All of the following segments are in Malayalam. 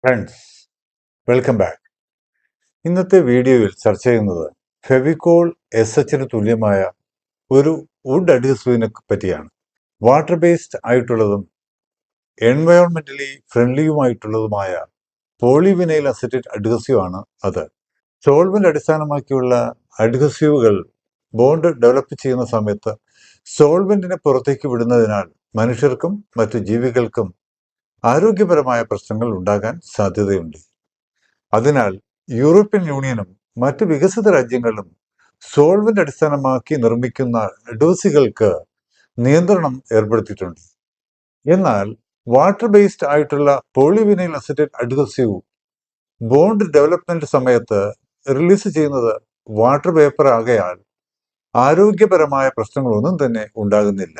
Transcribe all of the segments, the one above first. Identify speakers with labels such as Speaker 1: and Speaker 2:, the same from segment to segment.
Speaker 1: Friends, welcome back. ഇന്നത്തെ വീഡിയോയിൽ ചർച്ച ചെയ്യുന്നത് ഫെവിക്കോൾ SHന് തുല്യമായ ഒരു വുഡ് അഡ്ഹസീവിനെ പറ്റിയാണ്. വാട്ടർ ബേസ്ഡ് ആയിട്ടുള്ളതും എൻവയോൺമെന്റലി ഫ്രണ്ട്ലിയുമായിട്ടുള്ളതുമായ പോളിവിനൈൽ അസറ്റേറ്റ് അഡ്ഹസീവ് ആണ് അത്. സോൾവെന്റ് അടിസ്ഥാനമാക്കിയുള്ള അഡ്ഹസീവുകൾ ബോണ്ട് ഡെവലപ്പ് ചെയ്യുന്ന സമയത്ത് സോൾവെന്റിനെ പുറത്തേക്ക് വിടുന്നതിനാൽ മനുഷ്യർക്കും മറ്റു ജീവികൾക്കും ആരോഗ്യപരമായ പ്രശ്നങ്ങൾ ഉണ്ടാകാൻ സാധ്യതയുണ്ട്. അതിനാൽ യൂറോപ്യൻ യൂണിയനും മറ്റ് വികസിത രാജ്യങ്ങളും സോൾവെന്റ് അടിസ്ഥാനമാക്കി നിർമ്മിക്കുന്ന അഡ്ഹസീവുകൾക്ക് നിയന്ത്രണം ഏർപ്പെടുത്തിയിട്ടുണ്ട്. എന്നാൽ വാട്ടർ ബേസ്ഡ് ആയിട്ടുള്ള polyvinyl acetate adhesive bond development സമയത്ത് റിലീസ് ചെയ്യുന്നത് വാട്ടർ വേപ്പർ ആകയാൽ ആരോഗ്യപരമായ പ്രശ്നങ്ങളൊന്നും തന്നെ ഉണ്ടാകുന്നില്ല.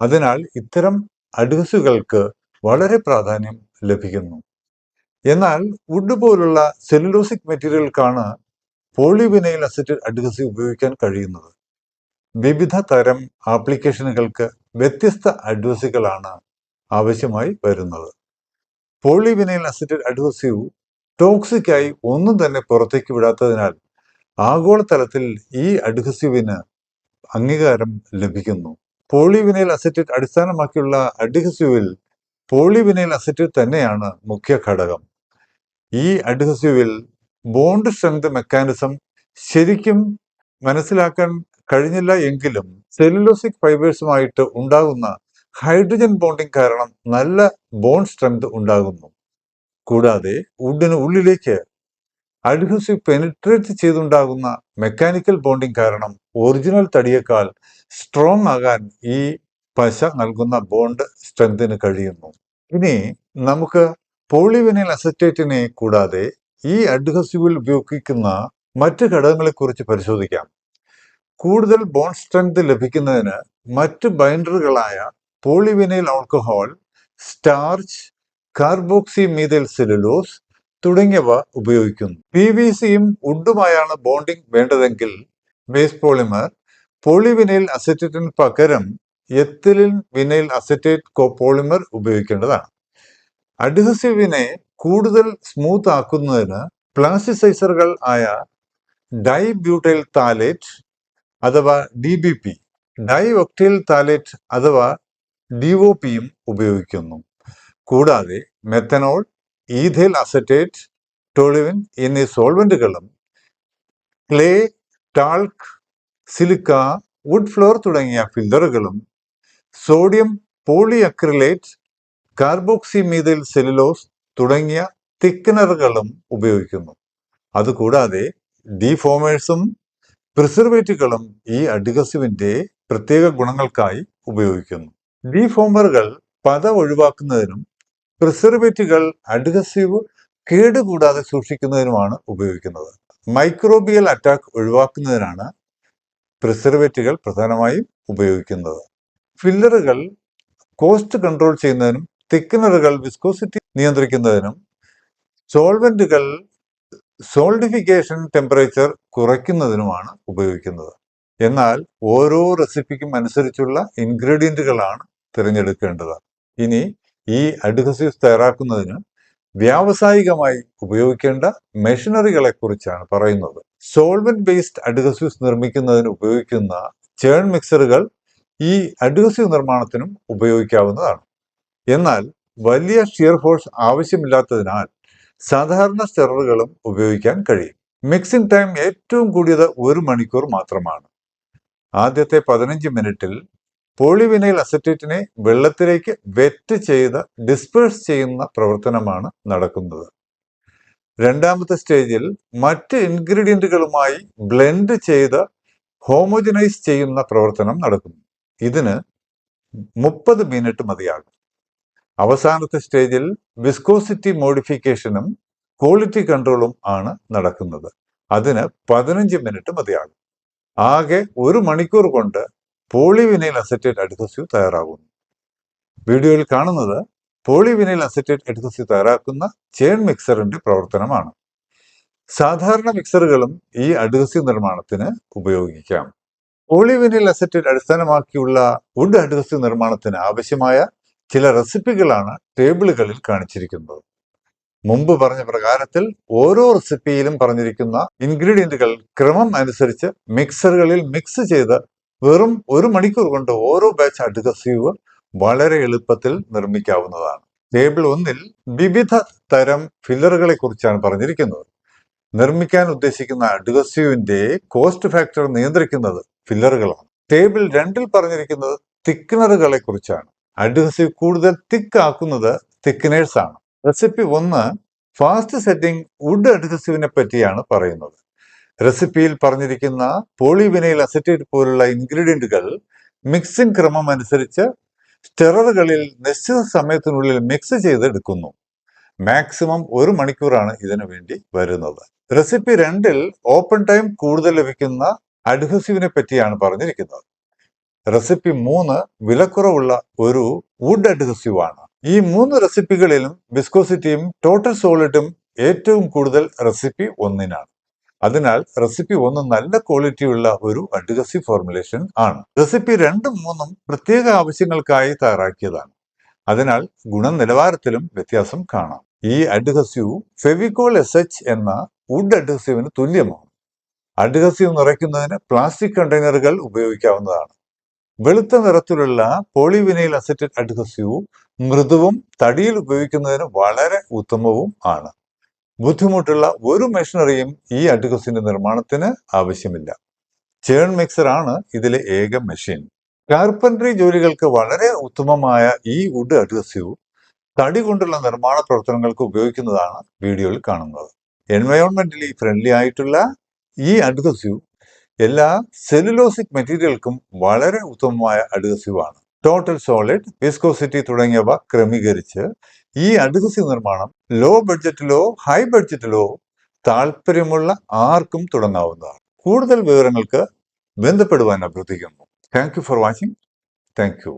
Speaker 1: അതിനാൽ ഇത്തരം അഡ്ഹസീവുകൾക്ക് വളരെ പ്രാധാന്യം ലഭിക്കുന്നു. എന്നാൽ വുഡ് പോലുള്ള സെല്ലുലോസിക് മെറ്റീരിയലുകൾക്കാണ് പോളിവിനൈൽ അസറ്റേറ്റ് അഡ്ഹസീവ് ഉപയോഗിക്കാൻ കഴിയുന്നത്. വിവിധ തരം ആപ്ലിക്കേഷനുകൾക്ക് വ്യത്യസ്ത അഡ്ഹസീവുകളാണ് ആവശ്യമായി വരുന്നത്. പോളിവിനൈൽ അസറ്റേറ്റ് അഡ്ഹസീവ് ടോക്സിക്കായി ഒന്നും തന്നെ പുറത്തേക്ക് വിടാത്തതിനാൽ ആഗോളതലത്തിൽ ഈ അഡ്ഹസീവിന് അംഗീകാരം ലഭിക്കുന്നു. പോളിവിനൈൽ അസറ്റേറ്റ് അടിസ്ഥാനമാക്കിയുള്ള അഡ്ഹസീവിൽ പോളിവിനൈൽ അസറ്റേറ്റ് തന്നെയാണ് മുഖ്യ ഘടകം. ഈ അഡ്ഹസീവിൽ ബോണ്ട് സ്ട്രെങ്ത് മെക്കാനിസം ശരിക്കും മനസ്സിലാക്കാൻ കഴിഞ്ഞില്ല എങ്കിലും സെല്ലുലോസിക് ഫൈബേഴ്സുമായിട്ട് ഉണ്ടാകുന്ന ഹൈഡ്രജൻ ബോണ്ടിങ് കാരണം നല്ല ബോണ്ട് സ്ട്രെങ്ത് ഉണ്ടാകുന്നു. കൂടാതെ വുഡിന് ഉള്ളിലേക്ക് അഡ്ഹസീവ് പെനിട്രേറ്റ് ചെയ്തുണ്ടാകുന്ന മെക്കാനിക്കൽ ബോണ്ടിങ് കാരണം ഒറിജിനൽ തടിയേക്കാൾ സ്ട്രോങ് ആകാൻ ഈ പശ നൽകുന്ന ബോണ്ട് സ്ട്രെങ്തിന് കഴിയുന്നു. ഇനി നമുക്ക് പോളിവിനൈൽ അസറ്റേറ്റിനെ കൂടാതെ ഈ അഡ്ഹസീവിൽ ഉപയോഗിക്കുന്ന മറ്റ് ഘടകങ്ങളെക്കുറിച്ച് പരിശോധിക്കാം. കൂടുതൽ ബോണ്ട് സ്ട്രെങ്ത് ലഭിക്കുന്നതിന് മറ്റ് ബൈൻഡറുകളായ polyvinyl alcohol, starch, carboxy methyl cellulose തുടങ്ങിയവ ഉപയോഗിക്കുന്നു. PVCയും വുഡുമായാണ് ബോണ്ടിങ് വേണ്ടതെങ്കിൽ ബേസ് പോളിമർ പോളിവിനൈൽ അസറ്റേറ്റിന് പകരം എത്തിലിൻ വിനൈൽ അസറ്റേറ്റ് കോപോളിമർ ഉപയോഗിക്കേണ്ടതാണ്. അഡ്ഹസീവിനെ കൂടുതൽ സ്മൂത്ത് ആക്കുന്നതിന് പ്ലാസ്റ്റിസൈസറുകൾ ആയ ഡൈബ്യൂട്ടൈൽ താലേറ്റ് അഥവാ DBP, ഡൈ ഒക്ടൈൽ താലേറ്റ് അഥവാ DOPയും ഉപയോഗിക്കുന്നു. കൂടാതെ മെത്തനോൾ, ഈഥൈൽ അസറ്റേറ്റ്, ടോളുവിൻ എന്നീ സോൾവെന്റുകളും clay, talc, silica, wood flour തുടങ്ങിയ ഫില്ലറുകളും sodium polyacrylate, carboxy methyl cellulose തുടങ്ങിയ തിക്കനറുകളും ഉപയോഗിക്കുന്നു. അതുകൂടാതെ ഡീഫോമേഴ്സും പ്രിസർവേറ്റീവുകളും ഈ അഡ്ഹസീവിന്റെ പ്രത്യേക ഗുണങ്ങൾക്കായി ഉപയോഗിക്കുന്നു. ഡീഫോമറുകൾ പത ഒഴിവാക്കുന്നതിനും പ്രിസർവേറ്റീവുകൾ അഡ്ഹസീവ് കേടുകൂടാതെ സൂക്ഷിക്കുന്നതിനുമാണ് ഉപയോഗിക്കുന്നത്. മൈക്രോബിയൽ അറ്റാക്ക് ഒഴിവാക്കുന്നതിനാണ് പ്രിസർവേറ്റീവുകൾ പ്രധാനമായും ഉപയോഗിക്കുന്നത്. ഫില്ലറുകൾ കോസ്റ്റ് കൺട്രോൾ ചെയ്യുന്നതിനും തിക്കനറുകൾ വിസ്കോസിറ്റി നിയന്ത്രിക്കുന്നതിനും സോൾവെന്റുകൾ സോൾഡിഫിക്കേഷൻ ടെമ്പറേച്ചർ കുറയ്ക്കുന്നതിനുമാണ് ഉപയോഗിക്കുന്നത്. എന്നാൽ ഓരോ റെസിപ്പിക്കും അനുസരിച്ചുള്ള ഇൻഗ്രീഡിയന്റുകളാണ് തിരഞ്ഞെടുക്കേണ്ടത്. ഇനി ഈ അഡ്ഹസീവ്സ് തയ്യാറാക്കുന്നതിന് വ്യാവസായികമായി ഉപയോഗിക്കേണ്ട മെഷീനറികളെ കുറിച്ചാണ് പറയുന്നത്. സോൾവെന്റ് ബേസ്ഡ് അഡ്ഹസീവ്സ് നിർമ്മിക്കുന്നതിന് ഉപയോഗിക്കുന്ന ചേൺ മിക്സറുകൾ ഈ അഡ്ഹസീവ് നിർമ്മാണത്തിനും ഉപയോഗിക്കാവുന്നതാണ്. എന്നാൽ വലിയ ഷിയർ ഫോഴ്സ് ആവശ്യമില്ലാത്തതിനാൽ സാധാരണ സ്റ്റെററുകളും ഉപയോഗിക്കാൻ കഴിയും. മിക്സിംഗ് ടൈം ഏറ്റവും കൂടിയത് 1 മണിക്കൂർ മാത്രമാണ്. ആദ്യത്തെ 15 മിനിറ്റിൽ പോളിവിനൈൽ അസറ്റേറ്റിനെ വെള്ളത്തിലേക്ക് വെറ്റ് ചെയ്ത് ഡിസ്പേഴ്സ് ചെയ്യുന്ന പ്രവർത്തനമാണ് നടക്കുന്നത്. രണ്ടാമത്തെ സ്റ്റേജിൽ മറ്റ് ഇൻഗ്രീഡിയന്റുകളുമായി ബ്ലെൻഡ് ചെയ്ത് ഹോമോജനൈസ് ചെയ്യുന്ന പ്രവർത്തനം നടക്കുന്നു. ഇതിന് 30 മിനിറ്റ് മതിയാകും. അവസാനത്തെ സ്റ്റേജിൽ വിസ്കോസിറ്റി മോഡിഫിക്കേഷനും ക്വാളിറ്റി കൺട്രോളും ആണ് നടക്കുന്നത്. അതിന് 15 മിനിറ്റ് മതിയാകും. ആകെ 1 മണിക്കൂർ കൊണ്ട് പോളിവിനൈൽ അസറ്റേറ്റ് അഡ്ഹസീവ് തയ്യാറാകുന്നു. വീഡിയോയിൽ കാണുന്നത് പോളിവിനൈൽ അസറ്റേറ്റ് അഡ്ഹസീവ് തയ്യാറാക്കുന്ന ചെയിൻ മിക്സറിന്റെ പ്രവർത്തനമാണ്. സാധാരണ മിക്സറുകളും ഈ അഡ്ഹസീവ് നിർമ്മാണത്തിന് ഉപയോഗിക്കാം. പോളിവിനൈൽ അസറ്റേറ്റ് അടിസ്ഥാനമാക്കിയുള്ള വുഡ് അഡ്ഹസീവ് നിർമ്മാണത്തിന് ആവശ്യമായ ചില റെസിപ്പികളാണ് ടേബിളുകളിൽ കാണിച്ചിരിക്കുന്നത്. മുമ്പ് പറഞ്ഞ പ്രകാരത്തിൽ ഓരോ റെസിപ്പിയിലും പറഞ്ഞിരിക്കുന്ന ഇൻഗ്രീഡിയന്റുകൾ ക്രമം അനുസരിച്ച് മിക്സറുകളിൽ മിക്സ് ചെയ്ത് വെറും 1 മണിക്കൂർ കൊണ്ട് ഓരോ ബാച്ച് അഡ്ഹസീവ് വളരെ എളുപ്പത്തിൽ നിർമ്മിക്കാവുന്നതാണ്. ടേബിൾ 1-ൽ വിവിധ തരം ഫില്ലറുകളെ കുറിച്ചാണ് പറഞ്ഞിരിക്കുന്നത്. നിർമ്മിക്കാൻ ഉദ്ദേശിക്കുന്ന അഡ്ഹസീവിന്റെ കോസ്റ്റ് ഫാക്ടർ നിയന്ത്രിക്കുന്നത് ഫില്ലറുകളാണ്. ടേബിൾ 2-ൽ പറഞ്ഞിരിക്കുന്നത് തിക്നറുകളെ കുറിച്ചാണ്. അഡ്ഹസീവ് കൂടുതൽ തിക്ക് ആക്കുന്നത് തിക്നേഴ്സ് ആണ്. റെസിപ്പി 1 ഫാസ്റ്റ് സെറ്റിംഗ് വുഡ് അഡ്ഹസീവിനെ പറ്റിയാണ് പറയുന്നത്. റെസിപ്പിയിൽ പറഞ്ഞിരിക്കുന്ന പോളിവിനൈൽ അസറ്റേറ്റ് പോലുള്ള ഇൻഗ്രീഡിയന്റുകൾ മിക്സിംഗ് ക്രമം അനുസരിച്ച് സ്റ്റെററുകളിൽ നിശ്ചിത സമയത്തിനുള്ളിൽ മിക്സ് ചെയ്ത് എടുക്കുന്നു. മാക്സിമം 1 മണിക്കൂറാണ് ഇതിനു വേണ്ടി വരുന്നത്. റെസിപ്പി 2-ൽ ഓപ്പൺ ടൈം കൂടുതൽ ലഭിക്കുന്ന അഡ്ഹസീവിനെ പറ്റിയാണ് പറഞ്ഞിരിക്കുന്നത്. റെസിപ്പി 3 വിലക്കുറവുള്ള ഒരു വുഡ് അഡ്ഹസീവ് ആണ്. ഈ 3 റെസിപ്പികളിലും വിസ്കോസിറ്റിയും ടോട്ടൽ സോളിഡും ഏറ്റവും കൂടുതൽ റെസിപ്പി 1-നാണ്. അതിനാൽ റെസിപ്പി 1 നല്ല ക്വാളിറ്റിയുള്ള ഒരു അഡ്ഹസീവ് ഫോർമുലേഷൻ ആണ്. റെസിപ്പി 2ഉം 3ഉം പ്രത്യേക ആവശ്യങ്ങൾക്കായി തയ്യാറാക്കിയതാണ്. അതിനാൽ ഗുണനിലവാരത്തിലും വ്യത്യാസം കാണാം. ഈ അഡ്ഹസീവ് ഫെവിക്കോൾ SH എന്ന വുഡ് അഡ്ഹസീവിന് തുല്യമാണ്. അഡ്ഹസീവ് നിറയ്ക്കുന്നതിന് പ്ലാസ്റ്റിക് കണ്ടെയ്നറുകൾ ഉപയോഗിക്കാവുന്നതാണ്. വെളുത്ത നിറത്തിലുള്ള പോളിവിനൈൽ അസറ്റേറ്റ് അഡ്ഹസീവ് മൃദുവും തടിയിൽ ഉപയോഗിക്കുന്നതിന് വളരെ ഉത്തമവും ആണ്. ബുദ്ധിമുട്ടുള്ള ഒരു മെഷീനറിയും ഈ അഡ്ഹസീവിന്റെ നിർമ്മാണത്തിന് ആവശ്യമില്ല. ചേൺ മിക്സർ ആണ് ഇതിലെ ഏക മെഷീൻ. കാർപ്പൻട്രി ജോലികൾക്ക് വളരെ ഉത്തമമായ ഈ വുഡ് അഡ്ഹസീവ് തടി കൊണ്ടുള്ള നിർമ്മാണ പ്രവർത്തനങ്ങൾക്ക് ഉപയോഗിക്കുന്നതാണ് വീഡിയോയിൽ കാണുന്നത്. എൻവയോൺമെന്റലി ഫ്രണ്ട്ലി ആയിട്ടുള്ള ഈ അഡ്ഹസീവ് എല്ലാ സെല്ലുലോസിക് മെറ്റീരിയൽക്കും വളരെ ഉത്തമമായ അഡ്ഹസീവ് ആണ്. ടോട്ടൽ സോളിഡ്, വിസ്കോസിറ്റി തുടങ്ങിയവ ക്രമീകരിച്ച് ഈ അഡ്ഹസീവ് നിർമ്മാണം ലോ ബഡ്ജറ്റിലോ ഹൈ ബഡ്ജറ്റിലോ താല്പര്യമുള്ള ആർക്കും തുടങ്ങാവുന്നതാണ്. കൂടുതൽ വിവരങ്ങൾക്ക് ബന്ധപ്പെടുവാൻ അഭ്യർത്ഥിക്കുന്നു. Thank you for watching. Thank you.